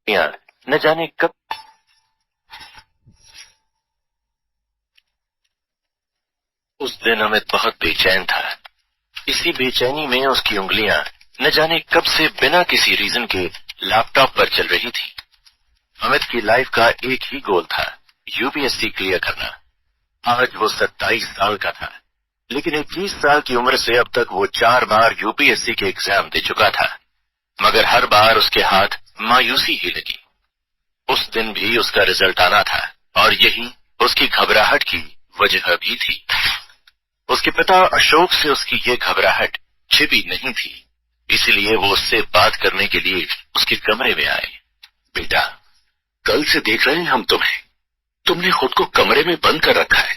न जाने कब उस दिन अमित बहुत बेचैन था। इसी बेचैनी में उसकी उंगलियां न जाने कब से बिना किसी रीजन के लैपटॉप पर चल रही थी। अमित की लाइफ का एक ही गोल था, यूपीएससी क्लियर करना। आज वो 27 साल का था, लेकिन 21 साल की उम्र से अब तक वो 4 बार यूपीएससी के एग्जाम दे चुका था, मगर हर बार उसके हाथ मायूसी ही लगी। उस दिन भी उसका रिजल्ट आना था और यही उसकी घबराहट की वजह भी थी। उसके पिता अशोक से उसकी ये घबराहट छिपी नहीं थी, इसलिए वो उससे बात करने के लिए उसके कमरे में आए। बेटा, कल से देख रहे हैं हम तुम्हें, तुमने खुद को कमरे में बंद कर रखा है।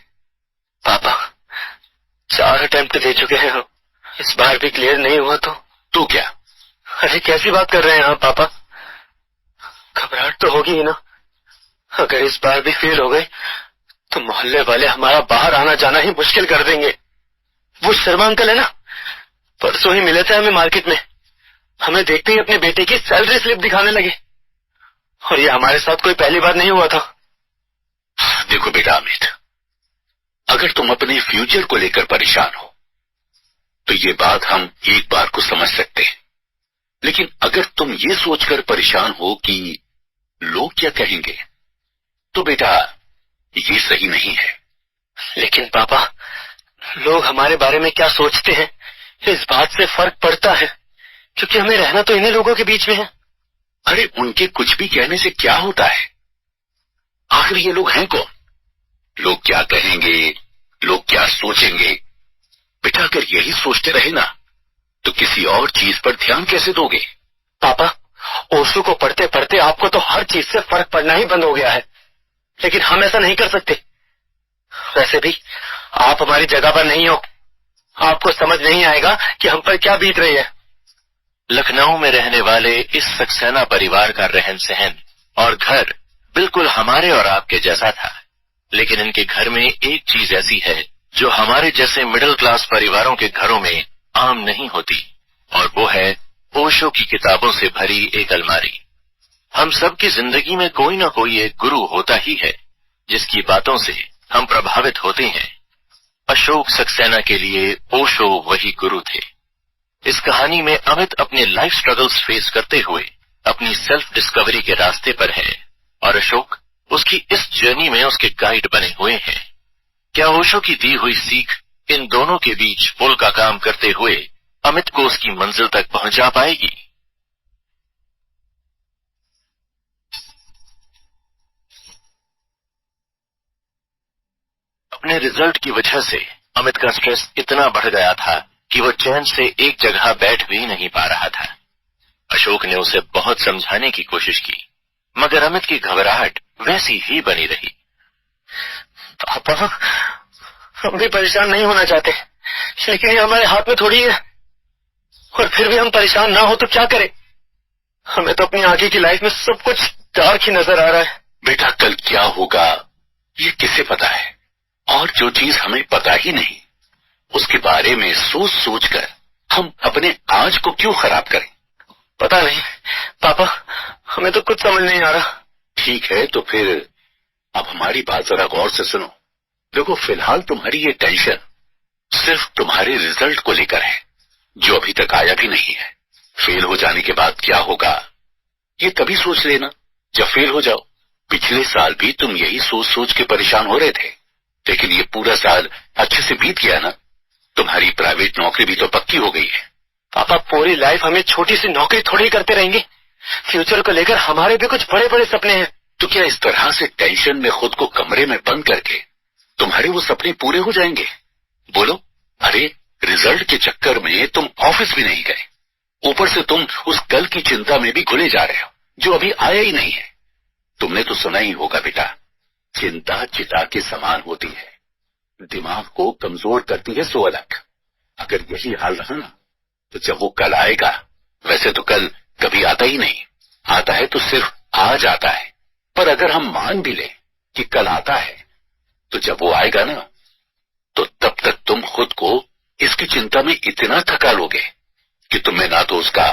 पापा, 4 अटेम्प्ट दे चुके हैं हम, इस बार भी क्लियर नहीं हुआ तो क्या? अरे कैसी बात कर रहे हैं आप पापा? घबराहट तो होगी ही ना। अगर इस बार भी फेल हो गए तो मोहल्ले वाले हमारा बाहर आना जाना ही मुश्किल कर देंगे। वो शर्मा अंकल है ना, परसों ही मिले थे हमें मार्केट में। हमें देखते ही अपने बेटे की सैलरी स्लिप दिखाने लगे, और ये हमारे साथ कोई पहली बार नहीं हुआ था। देखो बेटा अमित, अगर तुम अपने फ्यूचर को लेकर परेशान हो तो ये बात हम एक बार को समझ सकते हैं, लेकिन अगर तुम ये सोचकर परेशान हो कि लोग क्या कहेंगे तो बेटा ये सही नहीं है। लेकिन पापा, लोग हमारे बारे में क्या सोचते हैं इस बात से फर्क पड़ता है, क्योंकि हमें रहना तो इन्हीं लोगों के बीच में है। अरे उनके कुछ भी कहने से क्या होता है? आखिर ये लोग हैं कौन? लोग क्या कहेंगे, लोग क्या सोचेंगे? बेटा अगर यही सोचते रहे ना तो किसी और चीज पर ध्यान कैसे दोगे? पापा, ओशो को पढ़ते पढ़ते आपको तो हर चीज से फर्क पड़ना ही बंद हो गया है, लेकिन हम ऐसा नहीं कर सकते। वैसे भी आप हमारी जगह पर नहीं हो, आपको समझ नहीं आएगा कि हम पर क्या बीत रही है। लखनऊ में रहने वाले इस सक्सेना परिवार का रहन सहन और घर बिल्कुल हमारे और आपके जैसा था, लेकिन इनके घर में एक चीज ऐसी है जो हमारे जैसे मिडिल क्लास परिवारों के घरों में आम नहीं होती, और वो है ओशो की किताबों से भरी एक अलमारी। हम सब की जिंदगी में कोई ना कोई एक गुरु होता ही है जिसकी बातों से हम प्रभावित होते हैं। अशोक सक्सेना के लिए ओशो वही गुरु थे। इस कहानी में अमित अपने लाइफ स्ट्रगल्स फेस करते हुए अपनी सेल्फ डिस्कवरी के रास्ते पर है, और अशोक उसकी इस जर्नी में उसके गाइड बने हुए हैं। क्या ओशो की दी हुई सीख इन दोनों के बीच पुल का काम करते हुए अमित को उसकी मंजिल तक पहुंचा पाएगी? अपने रिजल्ट की वजह से अमित का स्ट्रेस इतना बढ़ गया था कि वो चैन से एक जगह बैठ भी नहीं पा रहा था। अशोक ने उसे बहुत समझाने की कोशिश की, मगर अमित की घबराहट वैसी ही बनी रही। पापा, हम भी परेशान नहीं होना चाहते, लेकिन ये हमारे हाथ में थोड़ी है, और फिर भी हम परेशान ना हो तो क्या करें? हमें तो अपनी आगे की लाइफ में सब कुछ डार्क ही नजर आ रहा है। बेटा कल क्या होगा ये किसे पता है, और जो चीज हमें पता ही नहीं उसके बारे में सोच सोच कर हम अपने आज को क्यों खराब करें? पता नहीं पापा, हमें तो कुछ समझ नहीं आ रहा। ठीक है तो फिर अब हमारी बात जरा गौर से सुनो। देखो फिलहाल तुम्हारी ये टेंशन सिर्फ तुम्हारे रिजल्ट को लेकर है, जो अभी तक आया भी नहीं है। फेल हो जाने के बाद क्या होगा ये तभी सोच लेना जब फेल हो जाओ। पिछले साल भी तुम यही सोच सोच के परेशान हो रहे थे, लेकिन ये पूरा साल अच्छे से बीत गया ना। तुम्हारी प्राइवेट नौकरी भी तो पक्की हो गई है। पापा, पूरी लाइफ हमें छोटी सी नौकरी थोड़ी करते रहेंगे। फ्यूचर को लेकर हमारे भी कुछ बड़े बड़े सपने हैं। तो क्या इस तरह से टेंशन में खुद को कमरे में बंद करके तुम्हारे वो सपने पूरे हो जाएंगे? बोलो। अरे रिजल्ट के चक्कर में तुम ऑफिस भी नहीं गए, ऊपर से तुम उस कल की चिंता में भी घुले जा रहे हो जो अभी आया ही नहीं है। तुमने तो सुना ही होगा बेटा, चिंता चिता के समान होती है, दिमाग को कमजोर करती है 100 अलग। अगर यही हाल रहा ना तो जब वो कल आएगा, वैसे तो कल कभी आता ही नहीं, आता है तो सिर्फ आज आता है। पर अगर हम मान भी लें कि कल आता है, तो जब वो आएगा ना तो तब तक तुम खुद को इसकी चिंता में इतना थका लोगे कि तुम्हें ना तो उसका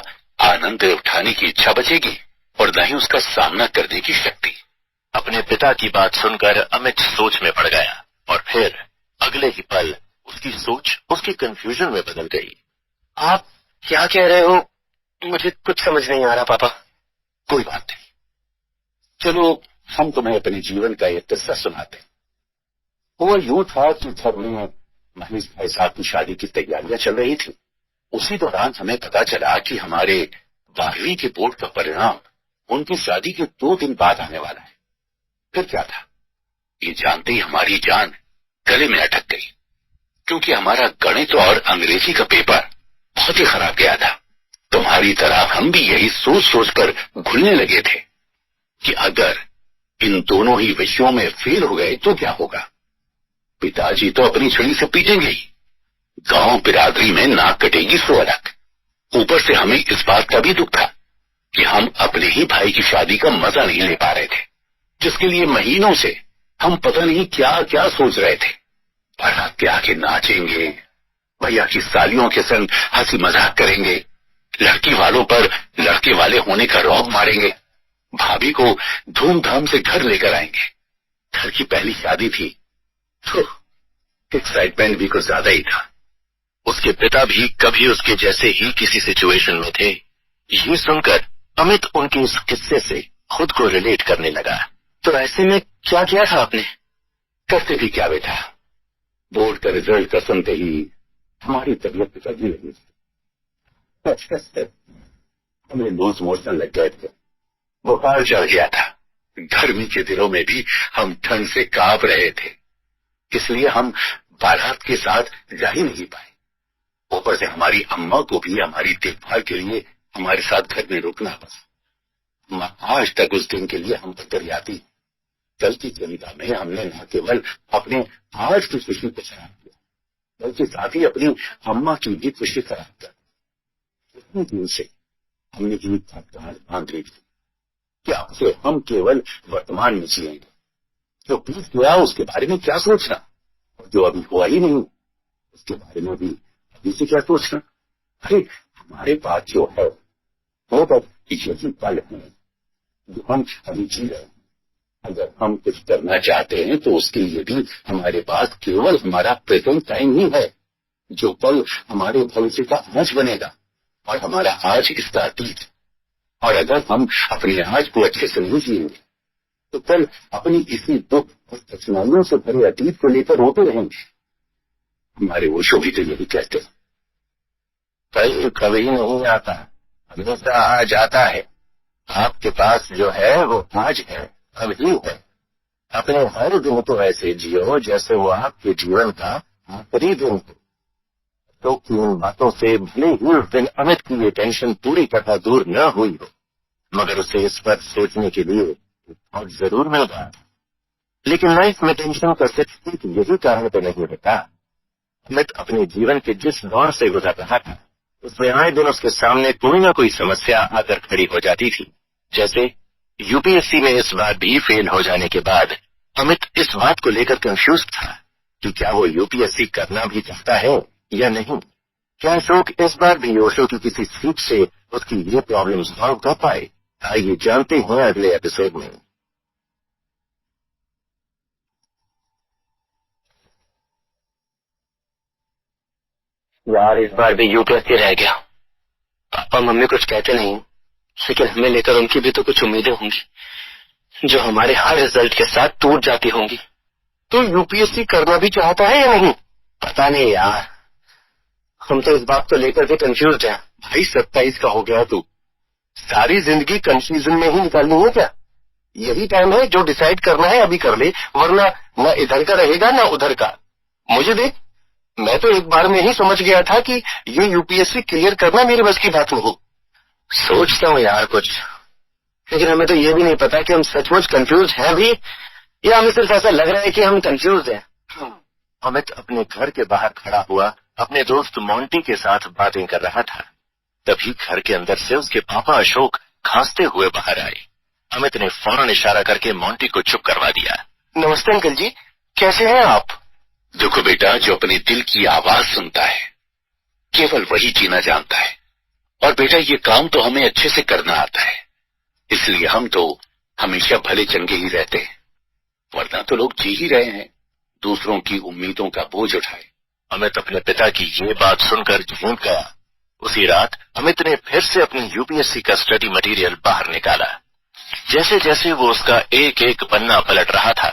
आनंद उठाने की इच्छा बचेगी और न ही उसका सामना करने की शक्ति। अपने पिता की बात सुनकर अमित सोच में पड़ गया और फिर अगले ही पल उसकी सोच उसकी कंफ्यूजन में बदल गई। आप क्या कह रहे हो? मुझे कुछ समझ नहीं आ रहा पापा। कोई बात नहीं, चलो हम तुम्हें अपने जीवन का एक किस्सा सुनाते हैं। वो यूं था कि घर में महेश भाई साहब की शादी की तैयारियां चल रही थी। उसी दौरान हमें पता चला कि हमारे 12वीं के बोर्ड का परिणाम उनकी शादी के 2 दिन बाद आने वाला है। फिर क्या था, ये जानते ही हमारी जान गले में अटक गई, क्योंकि हमारा गणित और अंग्रेजी का पेपर बहुत ही खराब गया था। तुम्हारी तरह हम भी यही सोच सोच कर घुलने लगे थे कि अगर इन दोनों ही विषयों में फेल हो गए तो क्या होगा। पिताजी तो अपनी छड़ी से पीटेंगे ही, गांव बिरादरी में नाक कटेगी सो अलग। ऊपर से हमें इस बात का भी दुख था कि हम अपने ही भाई की शादी का मजा नहीं ले पा रहे थे, जिसके लिए महीनों से हम पता नहीं क्या क्या सोच रहे थे। बारात के आके नाचेंगे, भैया की सालियों के संग हंसी मजाक करेंगे, लड़की वालों पर लड़के वाले होने का रौब मारेंगे, भाभी को धूमधाम से घर लेकर आएंगे। घर की पहली शादी थी तो एक्साइटमेंट भी कुछ ज्यादा ही था। उसके पिता भी कभी उसके जैसे ही किसी सिचुएशन में थे। ये सुनकर अमित उनके इस किस्से से खुद को रिलेट करने लगा। तो ऐसे में क्या किया था आपने? करते भी क्या बेटा, बोर्ड का रिजल्ट का सुनते ही हमारी तबीयत बिगड़ने लगी थी। हमें लूज मोशन लग गए थे, बुखार चढ़ गया था। गर्मी के दिनों में भी हम ठंड से कांप रहे थे, इसलिए हम बारात के साथ जा ही नहीं पाए। ऊपर से हमारी अम्मा को भी हमारी देखभाल के लिए हमारे साथ घर में रुकना पड़ा। आज तक उस दिन के लिए हम पर दरियाती। कल की चिंता में हमने न केवल अपने आज की खुशी को खराब किया, बल्कि साथ ही अपनी अम्मा की भी खुशी खराब कर। इतने दिन से हमने ये गांठ बांध ली थी कि अब से हम केवल वर्तमान में जिएंगे। जो बीत गया उसके बारे में क्या सोचना, और जो अभी हुआ ही नहीं उसके बारे में भी अभी से क्या सोचना। अरे हमारे पास जो है वो बस यही पल है जो हम अभी जी रहे हैं। अगर हम कुछ करना चाहते हैं तो उसके लिए भी हमारे पास केवल हमारा प्रेजेंट टाइम ही है, जो पल हमारे भविष्य का आज बनेगा और हमारा आज इसका अतीत। और अगर हम अपने आज को अच्छे से नहीं जिएंगे तो कल अपनी इसी दुख और कठिनाइयों से भरे अतीत को लेकर रोते रहेंगे। हमारे ओशो भी तो यही कहते हैं, कल कभी नहीं आता, हमेशा आज आता है। आपके पास जो है वो आज है, अभी है। अपने हर दिन को ऐसे जियो जैसे वो आपके जीवन का आखिरी दिन हो। तो इन बातों से भले ही उस दिन अमित की ये टेंशन पूरी तरह दूर न हुई हो, मगर उसे इस पर सोचने के लिए और जरूर मिल रहा था। लेकिन लाइफ में टेंशन का सिर्फ यही कारण तो नहीं होता। अमित अपने जीवन के जिस दौर से गुजर रहा था उसमें आए दिन उसके सामने कोई ना कोई समस्या आकर खड़ी हो जाती थी। जैसे यूपीएससी में इस बार भी फेल हो जाने के बाद अमित इस बात को लेकर कंफ्यूज था कि क्या वो यूपीएससी करना भी चाहता है या नहीं। क्या अशोक इस बार भी ओशो की किसी सीख से उसकी ये प्रॉब्लम सॉल्व कर पाए? आइए जानते हैं अगले एपिसोड में। यार इस बार भी यूपीएससी रह गया। पापा मम्मी कुछ कहते नहीं, लेकिन हमें लेकर उनकी भी तो कुछ उम्मीदें होंगी जो हमारे हर रिजल्ट के साथ टूट जाती होंगी। तो यूपीएससी करना भी चाहता है या नहीं? पता नहीं यार, हम तो इस बात को लेकर के कंफ्यूज हैं। भाई 27 का हो गया तू, सारी जिंदगी कंफ्यूजन में ही निकालनी है क्या? यही टाइम है, जो डिसाइड करना है अभी कर ले, वरना न इधर का रहेगा न उधर का। मुझे देख, मैं तो एक बार में ही समझ गया था कि ये यूपीएससी क्लियर करना मेरे बस की बात नहीं। सोचता हूँ यार कुछ, लेकिन हमें तो ये भी नहीं पता कि हम सचमुच कंफ्यूज हैं भी या हमें सिर्फ ऐसा लग रहा है कि हम कंफ्यूज हैं। अमित अपने घर के बाहर खड़ा हुआ अपने दोस्त मोंटी के साथ बातें कर रहा था। तभी घर के अंदर से उसके पापा अशोक खांसते हुए बाहर आए। अमित ने फौरन इशारा करके मोंटी को चुप करवा दिया। नमस्ते अंकल जी, कैसे हैं आप? देखो बेटा, जो अपने दिल की आवाज सुनता है केवल वही जीना जानता है। और बेटा, ये काम तो हमें अच्छे से करना आता है, इसलिए हम तो हमेशा भले चंगे ही रहते हैं, वरना तो लोग जी ही रहे हैं दूसरों की उम्मीदों का बोझ उठाए। अमित अपने पिता की ये बात सुनकर झूम गया। उसी रात अमित ने फिर से अपनी यूपीएससी का स्टडी मटेरियल बाहर निकाला। जैसे जैसे वो उसका एक एक पन्ना पलट रहा था,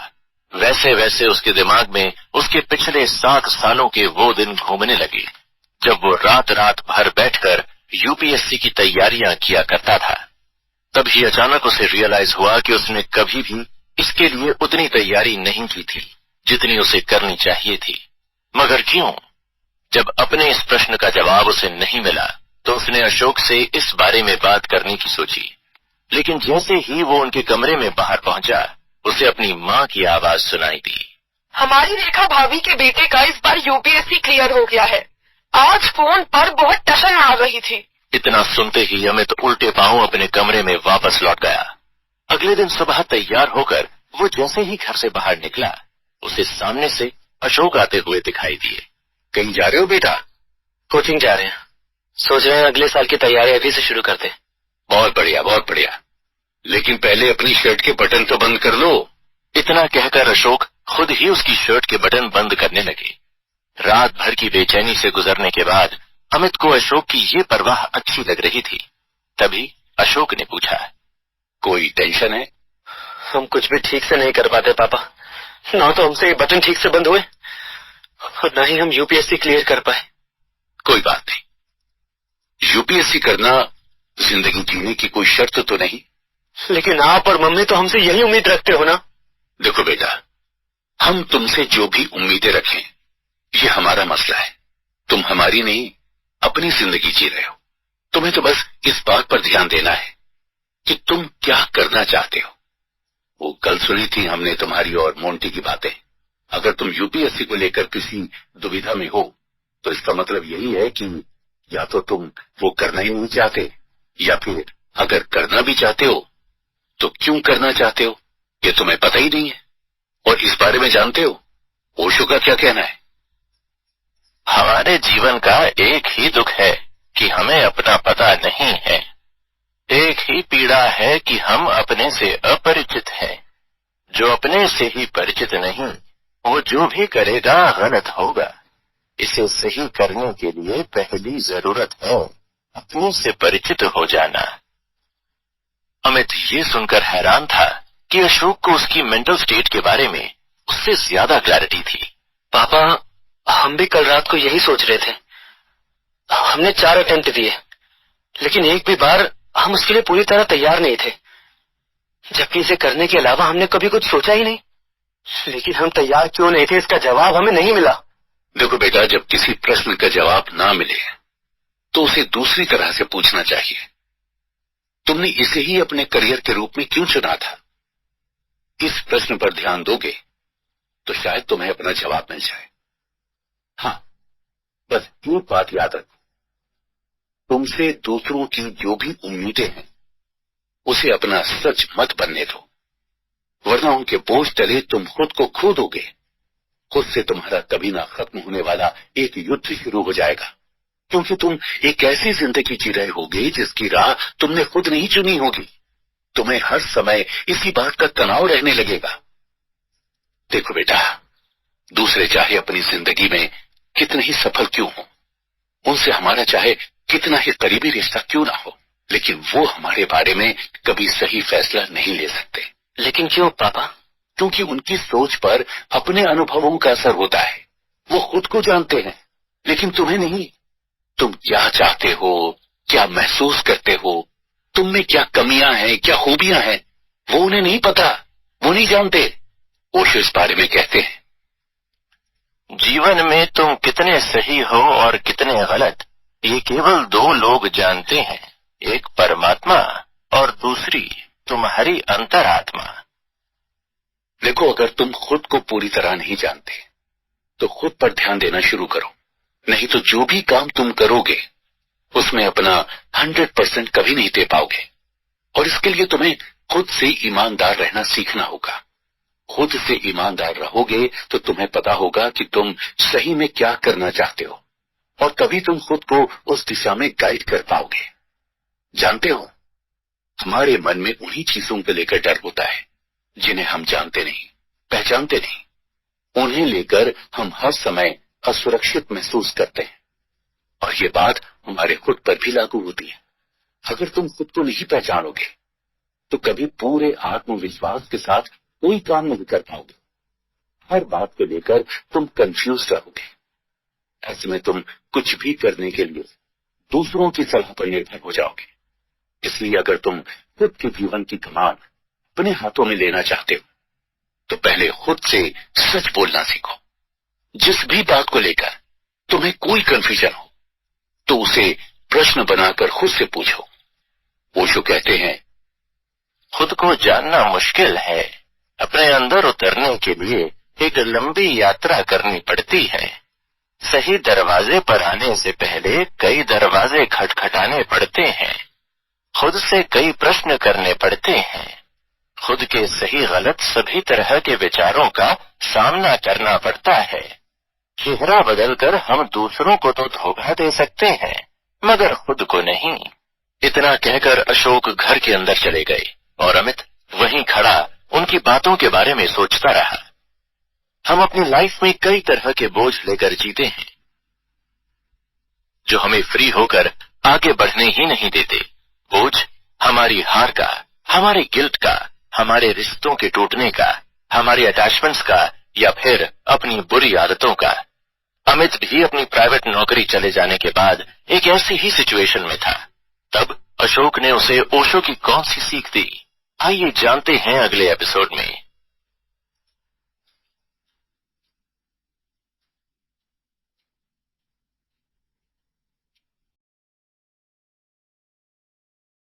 वैसे वैसे उसके दिमाग में उसके पिछले 7 सालों के वो दिन घूमने लगे जब वो रात रात भर बैठकर यूपीएससी की तैयारियां किया करता था। तभी अचानक उसे रियलाइज हुआ कि उसने कभी भी इसके लिए उतनी तैयारी नहीं की थी जितनी उसे करनी चाहिए थी। मगर क्यों? जब अपने इस प्रश्न का जवाब उसे नहीं मिला तो उसने अशोक से इस बारे में बात करने की सोची। लेकिन जैसे ही वो उनके कमरे में बाहर पहुंचा, उसे अपनी माँ की आवाज सुनाई दी। हमारी रेखा भाभी के बेटे का इस बार यूपीएससी क्लियर हो गया है। आज फोन पर बहुत टशन आ रही थी। इतना सुनते ही अमित उल्टे पांव अपने कमरे में वापस लौट गया। अगले दिन सुबह तैयार होकर वो जैसे ही घर से बाहर निकला, उसे सामने से अशोक आते हुए दिखाई दिए। कहीं जा रहे हो बेटा? कोचिंग जा रहे हैं, सोच रहे हैं अगले साल की तैयारी अभी से शुरू करते। बहुत बढ़िया, बहुत बढ़िया। लेकिन पहले अपनी शर्ट के बटन तो बंद कर लो। इतना कहकर अशोक खुद ही उसकी शर्ट के बटन बंद करने लगे। रात भर की बेचैनी से गुजरने के बाद अमित को अशोक की ये परवाह अच्छी लग रही थी। तभी अशोक ने पूछा, कोई टेंशन है? हम कुछ भी ठीक से नहीं कर पाते पापा। ना तो हमसे बटन ठीक से बंद हुए और ना ही हम यूपीएससी क्लियर कर पाए। कोई बात नहीं, यूपीएससी करना जिंदगी जीने की कोई शर्त तो नहीं। लेकिन आप और मम्मी तो हमसे यही उम्मीद रखते हो ना। देखो बेटा, हम तुमसे जो भी उम्मीदें रखें ये हमारा मसला है। तुम हमारी नहीं, अपनी जिंदगी जी रहे हो। तुम्हें तो बस इस बात पर ध्यान देना है कि तुम क्या करना चाहते हो। वो कल सुनी थी हमने तुम्हारी और मोंटी की बातें। अगर तुम यूपीएससी को लेकर किसी दुविधा में हो तो इसका मतलब यही है कि या तो तुम वो करना ही नहीं चाहते, या फिर अगर करना भी चाहते हो तो क्यों करना चाहते हो ये तुम्हें पता ही नहीं है। और इस बारे में जानते हो ओशो का क्या कहना है? हमारे जीवन का एक ही दुख है कि हमें अपना पता नहीं है। एक ही पीड़ा है कि हम अपने से अपरिचित हैं। जो अपने से ही परिचित नहीं, वो जो भी करेगा गलत होगा। इसे सही करने के लिए पहली जरूरत है अपने से परिचित हो जाना। अमित ये सुनकर हैरान था कि अशोक को उसकी मेंटल स्टेट के बारे में उससे ज्यादा क्लैरिटी थी। पापा, हम भी कल रात को यही सोच रहे थे। हमने 4 अटेम्प्ट दिए, लेकिन एक भी बार हम उसके लिए पूरी तरह तैयार नहीं थे, जबकि इसे करने के अलावा हमने कभी कुछ सोचा ही नहीं। लेकिन हम तैयार क्यों नहीं थे, इसका जवाब हमें नहीं मिला। देखो बेटा, जब किसी प्रश्न का जवाब ना मिले तो उसे दूसरी तरह से पूछना चाहिए। तुमने इसे ही अपने करियर के रूप में क्यों चुना था? इस प्रश्न पर ध्यान दोगे तो शायद तुम्हें अपना जवाब मिल जाए। हाँ, बस एक बात याद रखो, तुमसे दूसरों की जो भी उम्मीदें हैं उसे अपना सच मत बनने दो, वरना उनके बोझ तले तुम खुद को खो दोगे। खुद से तुम्हारा कभी ना खत्म होने वाला एक युद्ध शुरू हो जाएगा, क्योंकि तुम एक ऐसी जिंदगी जी रहे होगे जिसकी राह तुमने खुद नहीं चुनी होगी। तुम्हें हर समय इसी बात का तनाव रहने लगेगा। देखो बेटा, दूसरे चाहे अपनी जिंदगी में कितने ही सफल क्यों हो, उनसे हमारा चाहे कितना ही करीबी रिश्ता क्यों ना हो, लेकिन वो हमारे बारे में कभी सही फैसला नहीं ले सकते। लेकिन क्यों पापा? क्योंकि उनकी सोच पर अपने अनुभवों का असर होता है। वो खुद को जानते हैं, लेकिन तुम्हें नहीं। तुम क्या चाहते हो, क्या महसूस करते हो, तुम में क्या कमियां हैं, क्या खूबियां हैं, वो उन्हें नहीं पता, वो नहीं जानते। ओशो इस बारे में कहते हैं, जीवन में तुम कितने सही हो और कितने गलत, ये केवल 2 लोग जानते हैं, एक परमात्मा और दूसरी तुम्हारी अंतरात्मा। देखो, अगर तुम खुद को पूरी तरह नहीं जानते तो खुद पर ध्यान देना शुरू करो, नहीं तो जो भी काम तुम करोगे उसमें अपना 100% कभी नहीं दे पाओगे। और इसके लिए तुम्हें खुद से ईमानदार रहना सीखना होगा। खुद से ईमानदार रहोगे तो तुम्हें पता होगा कि तुम सही में क्या करना चाहते हो, और तभी तुम खुद को उस दिशा में गाइड कर पाओगे। जानते हो, हमारे मन में उन्हीं चीजों को लेकर डर होता है जिन्हें हम जानते नहीं, पहचानते नहीं। उन्हें लेकर हम हर समय असुरक्षित महसूस करते हैं। और ये बात हमारे खुद पर भी लागू होती है। अगर तुम खुद को नहीं पहचानोगे तो कभी पूरे आत्मविश्वास के साथ कोई काम नहीं कर पाओगे। हर बात को लेकर तुम कंफ्यूज रहोगे। ऐसे में तुम कुछ भी करने के लिए दूसरों की सलाह पर निर्भर हो जाओगे। इसलिए अगर तुम खुद के जीवन की कमान अपने हाथों में लेना चाहते हो तो पहले खुद से सच बोलना सीखो। जिस भी बात को लेकर तुम्हें कोई कंफ्यूजन हो तो उसे प्रश्न बनाकर खुद से पूछो। ओशो कहते हैं, खुद को जानना मुश्किल है। अपने अंदर उतरने के लिए एक लंबी यात्रा करनी पड़ती है। सही दरवाजे पर आने से पहले कई दरवाजे खटखटाने पड़ते हैं। खुद से कई प्रश्न करने पड़ते हैं। खुद के सही गलत सभी तरह के विचारों का सामना करना पड़ता है। चेहरा बदलकर हम दूसरों को तो धोखा दे सकते हैं मगर खुद को नहीं। इतना कहकर अशोक घर के अंदर चले गए और अमित वहीं खड़ा उनकी बातों के बारे में सोचता रहा। हम अपनी लाइफ में कई तरह के बोझ लेकर जीते हैं जो हमें फ्री होकर आगे बढ़ने ही नहीं देते। बोझ हमारी हार का, हमारे गिल्ट का, हमारे रिश्तों के टूटने का, हमारे अटैचमेंट्स का या फिर अपनी बुरी आदतों का। अमित भी अपनी प्राइवेट नौकरी चले जाने के बाद एक ऐसी ही सिचुएशन में था। तब अशोक ने उसे ओशो की कौन सी सीख दी, आइए जानते हैं अगले एपिसोड में।